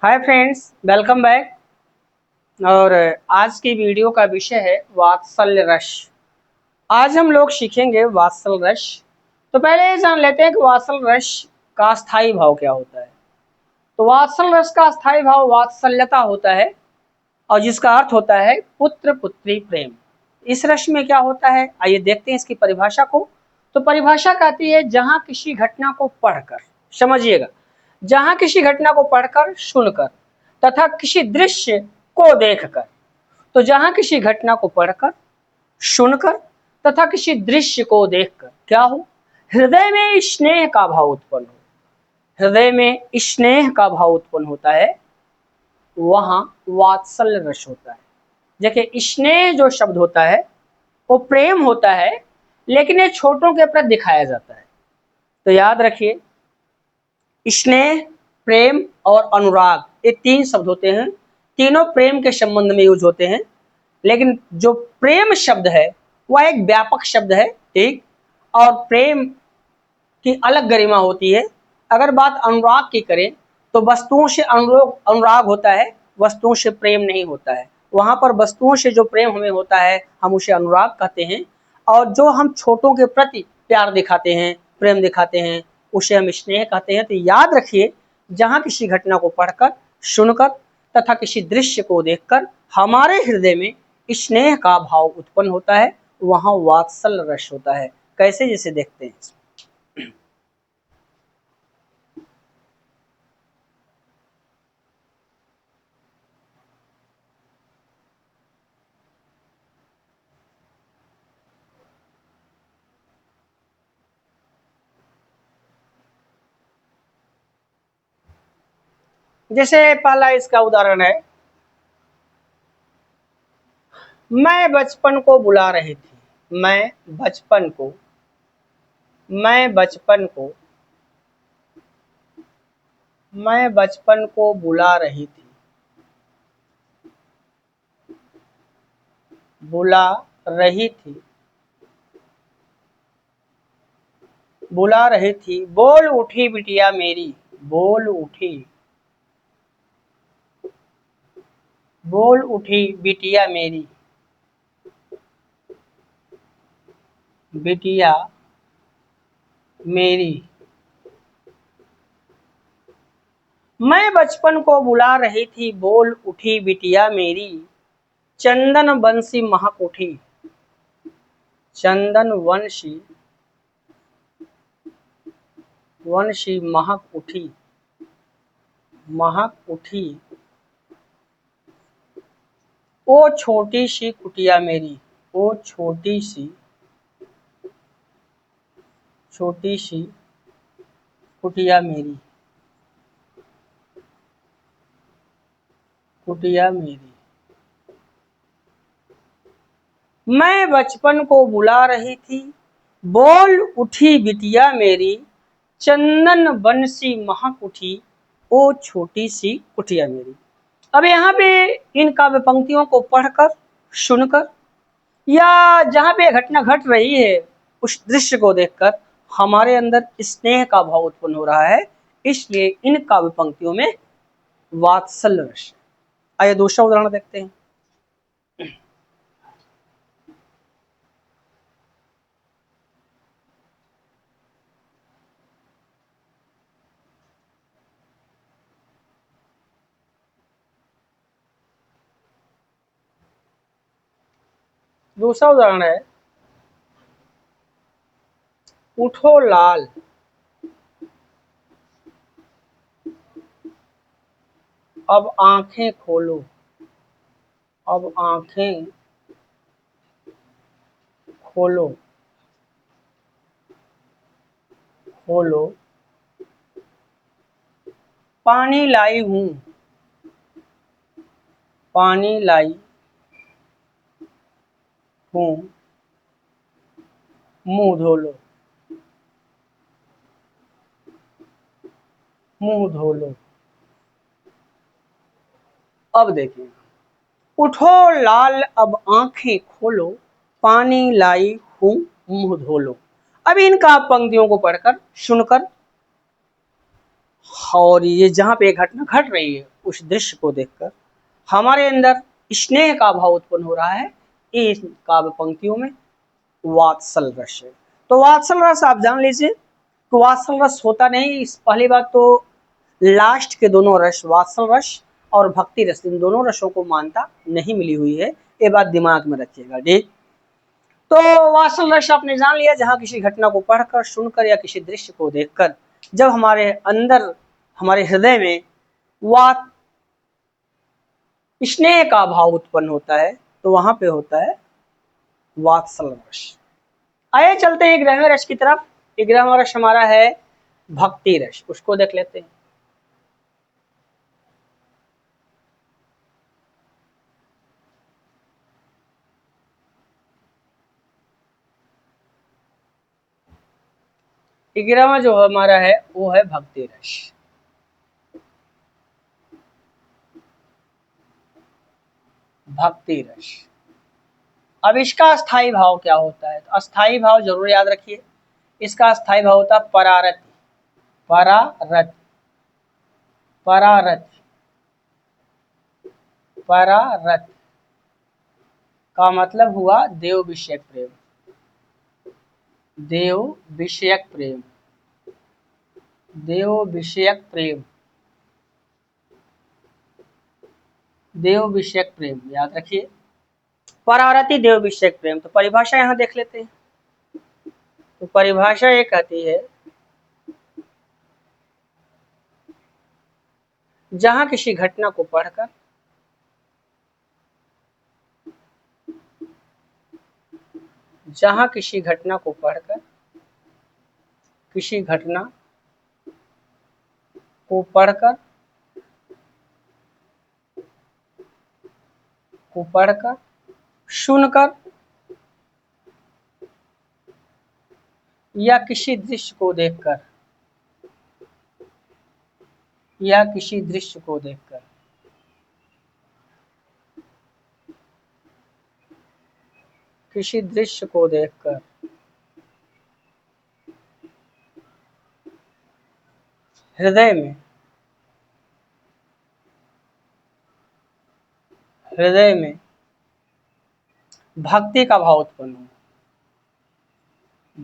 Hi friends, welcome back. और आज की वीडियो का विषय है वात्सल्य रस। आज हम लोग सीखेंगे वात्सल्य रस। तो पहले ये जान लेते हैं कि वात्सल्य रस का स्थायी भाव क्या होता है। तो वात्सल्य रस का स्थायी भाव वात्सल्यता होता है और जिसका अर्थ होता है पुत्र पुत्री प्रेम। इस रस में क्या होता है, आइए देखते हैं इसकी परिभाषा को। तो परिभाषा कहती है जहां किसी घटना को पढ़कर, समझिएगा, जहां किसी घटना को पढ़कर, सुनकर तथा किसी दृश्य को देखकर। तो जहां किसी घटना को पढ़कर, सुनकर तथा किसी दृश्य को देखकर क्या हो, हृदय में स्नेह का भाव उत्पन्न हो, हृदय में स्नेह का भाव उत्पन्न होता है, वहां वात्सल्य रस होता है। देखिए, स्नेह जो शब्द होता है वो प्रेम होता है, लेकिन ये छोटों के प्रति दिखाया जाता है। तो याद रखिए, स्नेह, प्रेम और अनुराग, ये तीन शब्द होते हैं। तीनों प्रेम के संबंध में यूज होते हैं, लेकिन जो प्रेम शब्द है वह एक व्यापक शब्द है, ठीक। और प्रेम की अलग गरिमा होती है। अगर बात अनुराग की करें तो वस्तुओं से अनुराग होता है, वस्तुओं से प्रेम नहीं होता है। वहां पर वस्तुओं से जो प्रेम हमें होता है हम उसे अनुराग कहते हैं, और जो हम छोटों के प्रति प्यार दिखाते हैं, प्रेम दिखाते हैं, उसे हम स्नेह कहते हैं। तो याद रखिए, जहां किसी घटना को पढ़कर, सुनकर तथा किसी दृश्य को देखकर हमारे हृदय में स्नेह का भाव उत्पन्न होता है, वहां वात्सल्य रस होता है। कैसे, जिसे देखते हैं। जैसे पहला इसका उदाहरण है, मैं बचपन को बुला रही थी। बचपन को मैं बचपन को मैं बचपन को बुला रही थी। बुला रही थी, बुला रही थी, बोल उठी बिटिया मेरी। बोल उठी, बोल उठी बिटिया मेरी। बिटिया मेरी। मैं बचपन को बुला रही थी, बोल उठी बिटिया मेरी। चंदन बंसी महक उठी। चंदन वंशी वंशी महक उठी। महक उठी, ओ छोटी सी कुटिया मेरी। ओ छोटी सी कुटिया मेरी। कुटिया मेरी। मैं बचपन को बुला रही थी, बोल उठी बिटिया मेरी। चंदन बंसी महक उठी, ओ छोटी सी कुटिया मेरी। अब यहाँ पे इन काव्य पंक्तियों को पढ़कर, सुनकर, या जहाँ पे घटना घट रही है उस दृश्य को देखकर हमारे अंदर स्नेह का भाव उत्पन्न हो रहा है, इसलिए इन काव्य पंक्तियों में वात्सल्य रस। आइए दूसरा उदाहरण देखते हैं। दूसरा उदाहरण है, उठो लाल। अब आंखें खोलो। अब आंखें खोलो। खोलो, पानी लाई हूँ। पानी लाई हूँ, मुंह धो लो। मुंह धो लो। अब देखिए, उठो लाल अब आंखें खोलो, पानी लाई हूँ, मुंह धो लो। अब इनका पंक्तियों को पढ़कर, सुनकर और ये जहाँ पे घटना घट रही है उस दृश्य को देखकर हमारे अंदर स्नेह का भाव उत्पन्न हो रहा है। इस काव्य पंक्तियों में वात्सल रस है। तो वात्सल रस आप जान लीजिए कि वात्सल रस होता नहीं। इस पहली बात तो लास्ट के दोनों रस वात्सल रस और भक्ति रस इन दोनों रसों को मान्यता नहीं मिली हुई है, ये बात दिमाग में रखिएगा। ठीक, तो वात्सल रस आपने जान लिया जहां किसी घटना को पढ़कर सुनकर या किसी दृश्य को देखकर जब हमारे अंदर हमारे हृदय में वात स्नेह का भाव उत्पन्न होता है तो वहां पे होता है वात्सल रस। आइए चलते हैं ग्रह रस की तरफ। ग्रह रस हमारा है भक्ति रस, उसको देख लेते हैं। ग्रह जो हमारा है वो है भक्ति रस। भक्ति रस, अब इसका स्थायी भाव क्या होता है? तो अस्थाई भाव जरूर याद रखिए। इसका स्थायी भाव होता है परारति। परारति, परारति, परारति का मतलब हुआ देव विषयक प्रेम। देव विषयक प्रेम, देव विषयक प्रेम, देव विषयक प्रेम याद रखिए। परारति देव विषयक प्रेम। तो परिभाषा यहां देख लेते हैं। तो परिभाषा ये कहती है जहां किसी घटना को पढ़कर जहां किसी घटना को पढ़कर किसी घटना को पढ़कर सुनकर या किसी दृश्य को देखकर या किसी दृश्य को देखकर किसी दृश्य को देखकर हृदय में भक्ति का भाव उत्पन्न हो,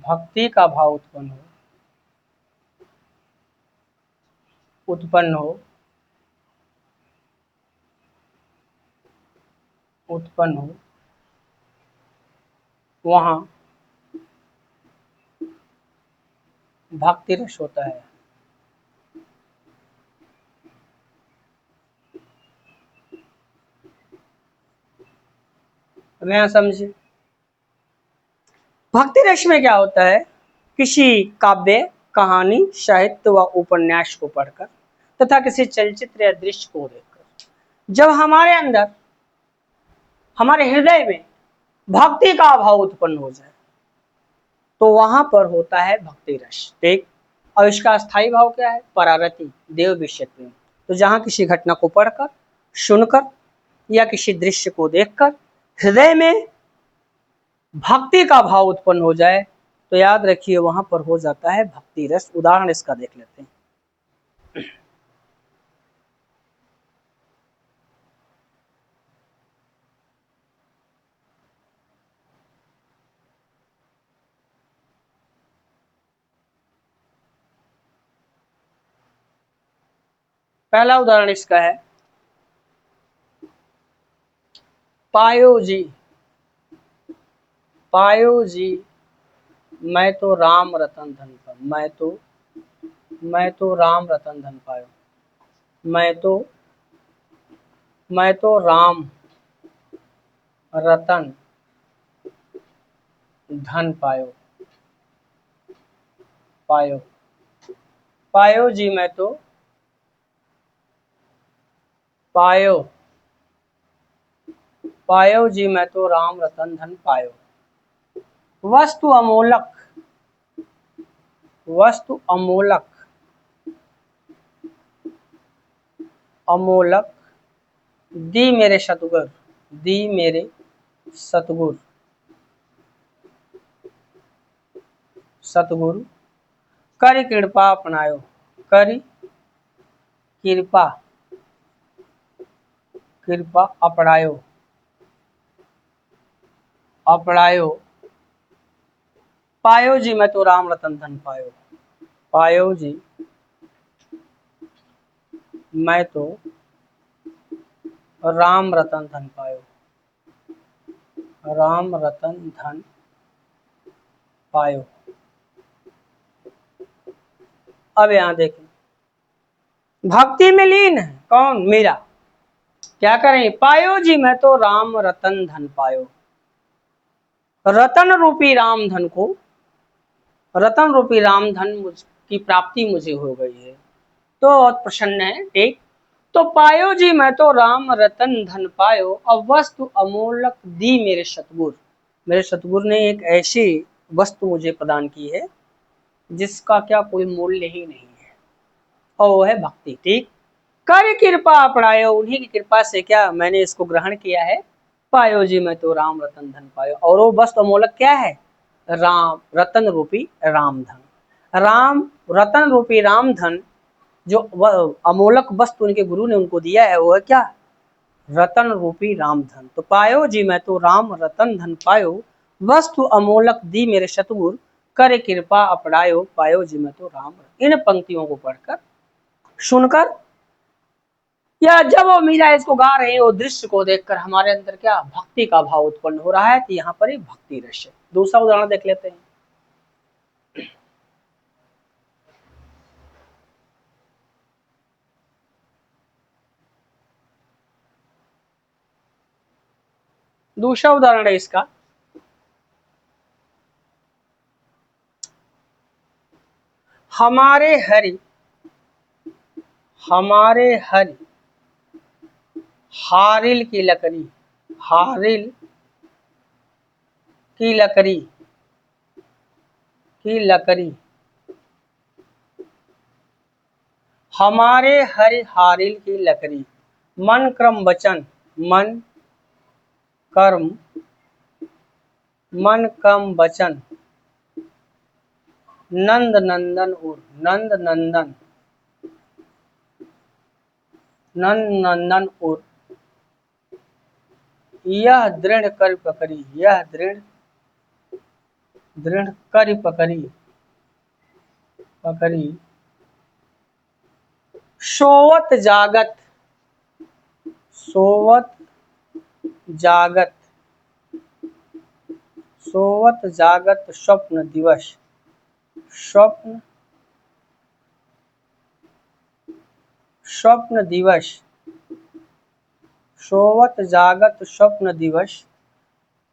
भक्ति का भाव उत्पन्न हो, उत्पन्न हो, उत्पन्न हो, वहां भक्ति रस होता है। अब यहां समझिए भक्ति रस में क्या होता है। किसी काव्य, कहानी, साहित्य व उपन्यास को पढ़कर तथा किसी चलचित्र या दृश्य को देखकर जब हमारे अंदर हमारे हृदय में भक्ति का भाव उत्पन्न हो जाए तो वहां पर होता है भक्ति रस। ठीक, और इसका स्थायी भाव क्या है? परारति देव विषय प्रेम। तो जहां किसी घटना को पढ़कर, सुनकर या किसी दृश्य को देखकर हृदय में भक्ति का भाव उत्पन्न हो जाए तो याद रखिए वहां पर हो जाता है भक्ति रस। उदाहरण इसका देख लेते हैं। पहला उदाहरण इसका है पायो जी, पायो जी मैं तो राम रतन धन पायो। मैं तो राम रतन धन पायो। मैं तो राम रतन धन पायो। पायो, पायो जी मैं तो पायो, पायो जी मैं तो राम रतन धन पायो। वस्तु अमोलक, वस्तु अमोलक, अमोलक दी मेरे सतगुर, दी मेरे सतगुर, सतगुरु करि कृपा अपनायो, करि कृपा कृपा अपड़ायो अपड़ायो पायो जी मैं तो राम रतन धन पायो। पायो जी मैं तो राम रतन धन पायो। राम रतन धन पायो। अब यहां देखें, भक्ति में लीन है कौन? मीरा। क्या करें? पायो जी मैं तो राम रतन धन पायो। रतन रूपी राम धन को, रतन रूपी राम धन की प्राप्ति मुझे हो गई है, तो बहुत प्रसन्न है। ठीक, तो पायो जी मैं तो राम रतन धन पायो, अब वस्तु अमोलक दी मेरे सतगुर। मेरे सतगुर ने एक ऐसी वस्तु मुझे प्रदान की है जिसका क्या कोई मूल्य ही नहीं है, और वो है भक्ति। ठीक, कर कृपा अपनायो, उन्हीं की कृपा से क्या मैंने इसको ग्रहण किया है। पायो जी मैं तो राम रतन धन पायो, और वो वस्तु अमोलक क्या है? राम रतन रूपी राम धन। राम रतन रूपी राम धन जो अमोलक वस्तु उनके गुरु ने उनको दिया है, वो है क्या? रतन रूपी राम धन। तो पायो जी मैं तो राम रतन धन पायो, वस्तु अमोलक दी मेरे सतगुर, कर कृपा अपड़ायो, पायो जी मैं तो राम। इन पंक्तियों को पढ़कर, सुनकर, या जब वो मीरा इसको गा रहे हैं, वो दृश्य को देखकर हमारे अंदर क्या भक्ति का भाव उत्पन्न हो रहा है, तो यहाँ पर एक भक्ति रस है। दूसरा उदाहरण देख लेते हैं। दूसरा उदाहरण है इसका, हमारे हरि हमारे हरि हारिल की लकड़ी, हारिल की लकड़ी की लकड़ी, हमारे हरि हारिल की लकड़ी, मन क्रम वचन, मन कर्म मन कम वचन, नंद नंदन उर, नंद नंदन, नंद नंदन उर, यह दृढ़ कर पकड़ी, यह दृढ़ दृढ़ कर पकड़ी पकड़ी, सोवत जागत, सोवत जागत, सोवत जागत स्वप्न दिवस, स्वप्न स्वप्न दिवस, सोवत जागत स्वप्न दिवस,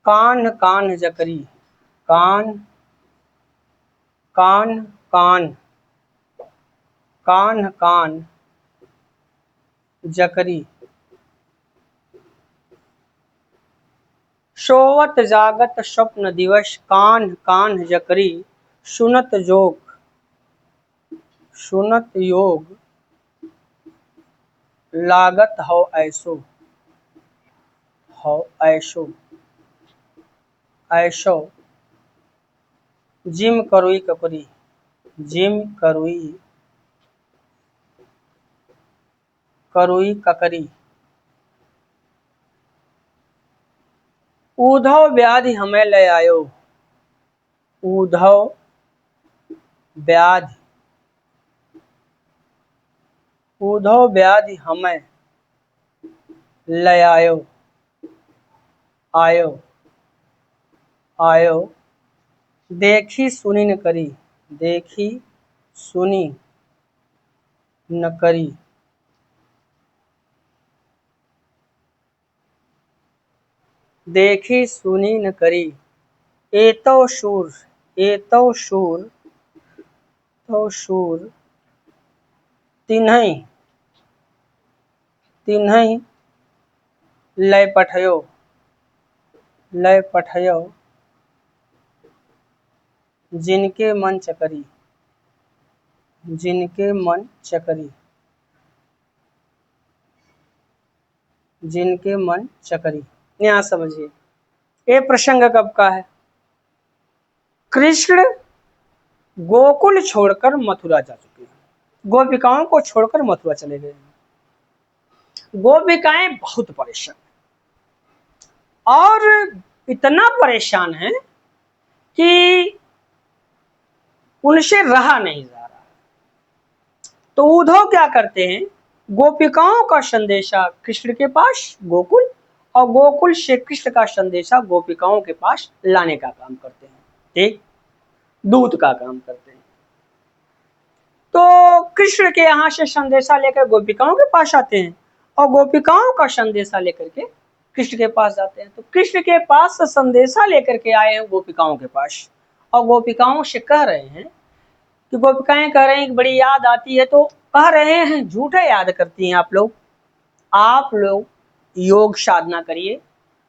कान कान जकरी, कान कान कान कान कान जकरी, सोवत जागत स्वप्न दिवस, कान कान जकरी, सुनत जोग, सुनत योग, लागत हो ऐसो, हो ऐसो ऐसो, जिम करुई ककरी, जिम करुई करुई ककरी, ऊधव व्याधि हमें ले आयो, ऊधव व्याधि, ऊधव व्याधि हमें ले आयो, आयो आयो, देखी सुनी न करी, देखी सुनी न करी, देखी सुनी न करी, एतो शूर, एतो शूर, तो शूर, तिन्हई तिन्हई लय पठयो, लय पठयो, जिनके मन चकरी, जिनके मन चकरी, जिनके मन चकरी। यहाँ समझिए, ये प्रसंग कब का है? कृष्ण गोकुल छोड़कर मथुरा जा चुके हैं। गोपिकाओं को छोड़कर मथुरा चले गए। गोपिकाएं बहुत परेशान और इतना परेशान है कि उनसे रहा नहीं जा रहा। तो उद्धव क्या करते हैं, गोपिकाओं का संदेशा कृष्ण के पास गोकुल, और गोकुल से कृष्ण का संदेशा गोपिकाओं के पास लाने का काम करते हैं। ठीक, दूत का काम करते हैं। तो कृष्ण के यहाँ से संदेशा लेकर गोपिकाओं के पास आते हैं और गोपिकाओं का संदेशा लेकर के कृष्ण के पास जाते हैं। तो कृष्ण के पास संदेशा लेकर के आए हैं गोपिकाओं के पास, और गोपिकाओं से कह रहे हैं कि गोपिकाएं कह रहे हैं कि बड़ी याद आती है। तो कह रहे हैं झूठा याद करती हैं आप लोग योग साधना करिए,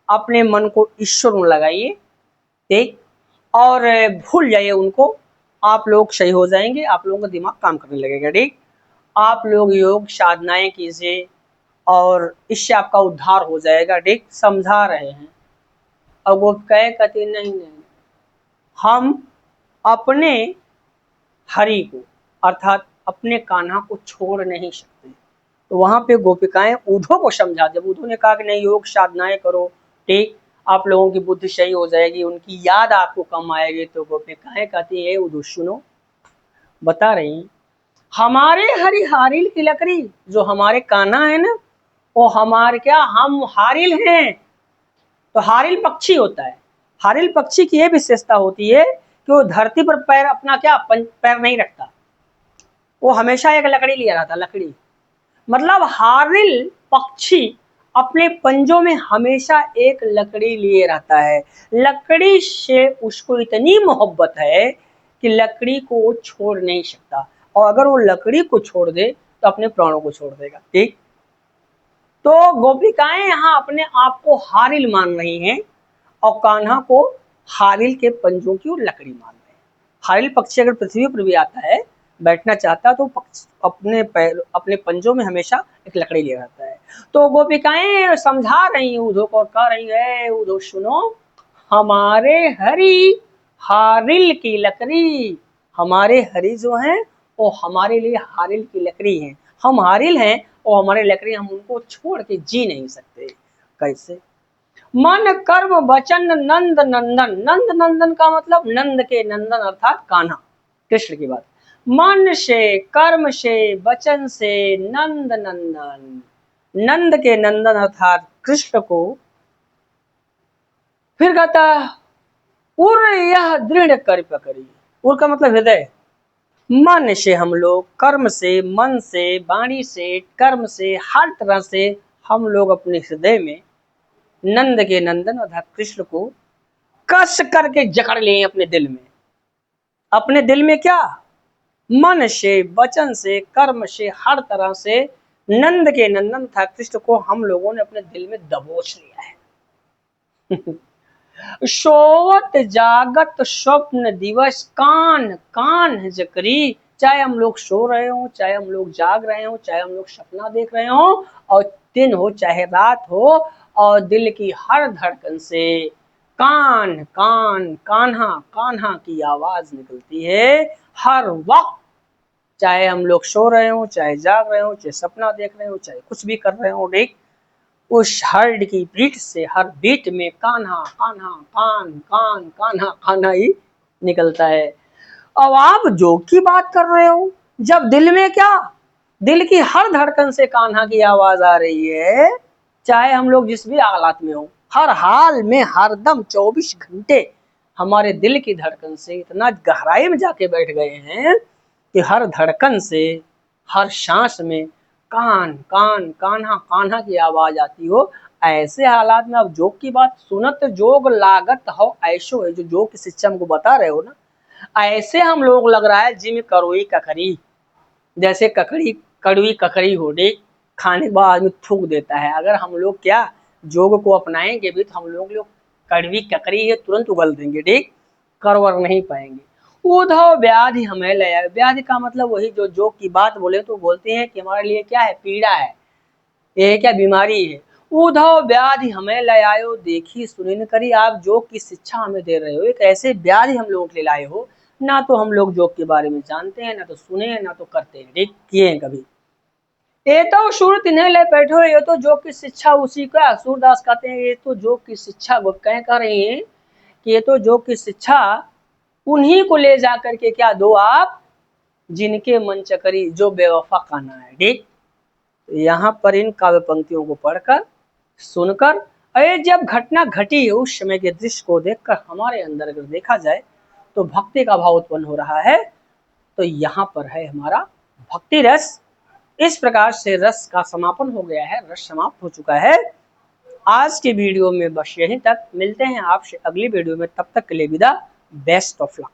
अपने मन को ईश्वर में लगाइए, ठीक, और भूल जाइए उनको, आप लोग सही हो जाएंगे, आप लोगों का दिमाग काम करने लगेगा। ठीक, आप लोग योग साधनाएं कीजिए और इससे आपका उद्धार हो जाएगा। ठीक, समझा रहे हैं। और वो कहती नहीं, हम अपने हरि को अर्थात अपने कान्हा को छोड़ नहीं सकते। तो वहां पे गोपिकाएं उद्धव को समझा, जब उद्धव ने कहा कि नहीं योग साधनाएं करो, ठीक, आप लोगों की बुद्धि सही हो जाएगी, उनकी याद आपको कम आएगी। तो गोपिकाएं कहती है उद्धव सुनो, बता रही हमारे हरि हारिल की लकड़ी, जो हमारे कान्हा है ना, वो हमारे क्या, हम हारिल हैं। तो हारिल पक्षी होता है, हारिल पक्षी की यह विशेषता होती है कि वो धरती पर पैर अपना क्या पैर नहीं रखता, वो हमेशा एक लकड़ी लिया रहता। लकड़ी मतलब हारिल पक्षी अपने पंजों में हमेशा एक लकड़ी लिए रहता है। लकड़ी से उसको इतनी मोहब्बत है कि लकड़ी को वो छोड़ नहीं सकता, और अगर वो लकड़ी को छोड़ दे तो अपने प्राणों को छोड़ देगा। ठीक, तो गोपिकाएं यहाँ अपने आप को हारिल मान रही हैं और कान्हा को हारिल के पंजों की लकड़ी मान रहे हैं। हारिल पक्षी अगर पृथ्वी पर भी आता है, बैठना चाहता है, तो अपने पंजों में हमेशा एक लकड़ी ले रहता है। तो गोपिकाएं समझा रही उद्धव को, कह रही है उद्धव सुनो, हमारे हरि हारिल की लकड़ी, हमारे हरि जो हैं वो हमारे लिए हारिल की लकड़ी हैं। हम हारिल हैं और हमारे लकड़ी, हम उनको छोड़ के जी नहीं सकते। कैसे? मन कर्म वचन नंद नंदन, नंद नंदन का मतलब नंद के नंदन अर्थात कान्हा, कृष्ण की बात। मन से, कर्म से, वचन से नंद नंदन, नंद के नंदन अर्थात कृष्ण को। फिर कहता उर यह दृढ़ कर पकड़ी, उर का मतलब हृदय। मन से हम लोग, कर्म से, मन से, वाणी से, कर्म से, हर तरह से हम लोग अपने हृदय में नंद के नंदन अर्थात कृष्ण को कस करके जकड़ लिए अपने दिल में। अपने दिल में क्या? मन से, वचन से, कर्म से, हर तरह से नंद के नंदन था कृष्ण को हम लोगों ने अपने दिल में दबोच लिया है। सोवत जागत स्वप्न दिवस कान कान जकरी, चाहे हम लोग सो रहे हो, चाहे हम लोग जाग रहे हो, चाहे हम लोग सपना देख रहे हो, और दिन हो चाहे रात हो, और दिल की हर धड़कन से कान कान कान्हा कान्हा की आवाज निकलती है हर वक्त। चाहे हम लोग सो रहे हो, चाहे जाग रहे हो, चाहे सपना देख रहे हो, चाहे कुछ भी कर रहे हो, ठीक, उस हार्ट की बीट से हर बीट में कान्हा कान्हा कान कान कान्हा कान्हा ही निकलता है। अब आप जोग की बात कर रहे हो, जब दिल में क्या, दिल की हर धड़कन से कान्हा की आवाज आ रही है, चाहे हम लोग जिस भी हालात में हो, हर हाल में हरदम 24 घंटे हमारे दिल की धड़कन से इतना गहराई में जाके बैठ गए हैं कि हर धड़कन से, हर सांस में कान कान कान्हा कान्हा की आवाज आती हो। ऐसे हालात में अब जोग की बात, सुनत जोग लागत हो ऐसो है, जो जोग की शिक्षा हमको बता रहे हो ना, ऐसे हम लोग लग रहा है जिम कड़वी ककड़ी, जैसे ककड़ी कड़वी ककड़ी हो, देख खाने के बाद आदमी थूक देता है। अगर हम लोग क्या जोग को अपनाएंगे भी तो हम लोग कड़वी ककड़ी है तुरंत उगल देंगे, ठीक, करवर नहीं पाएंगे। उद्धव व्याधि हमें ले आए, व्याधि का मतलब वही जो जोग की बात बोले तो बोलते हैं कि हमारे लिए क्या है, पीड़ा है, ये क्या बीमारी है। उद्धव व्याधि हमें ले आयो, देखी सुनी न करी। आप जोग की शिक्षा हमें दे रहे हो, एक ऐसे व्याधि हम लोगों के लिए लाए हो ना तो हम लोग जोक के बारे में जानते हैं, ना तो सुने हैं, ना तो करते हैं, ठीक किए हैं कभी। ये तो सूर तिन्हे ले बैठो, ये तो जोक की शिक्षा उसी का। सूरदास कहते हैं ये तो जोक की शिक्षा कह रहे हैं कि ये तो जोक की शिक्षा उन्हीं को ले जा करके क्या दो आप, जिनके मन चकरी, जो बेवफा काना है, ठीक। यहाँ पर इन काव्य पंक्तियों को पढ़कर, सुनकर, अरे जब घटना घटी उस समय के दृश्य को देखकर हमारे अंदर अगर देखा जाए तो भक्ति का भाव उत्पन्न हो रहा है। तो यहाँ पर है हमारा भक्ति रस। इस प्रकार से रस का समापन हो गया है, रस समाप्त हो चुका है। आज के वीडियो में बस यहीं तक, मिलते हैं आपसे अगली वीडियो में, तब तक के लिए विदा, बेस्ट ऑफ लक।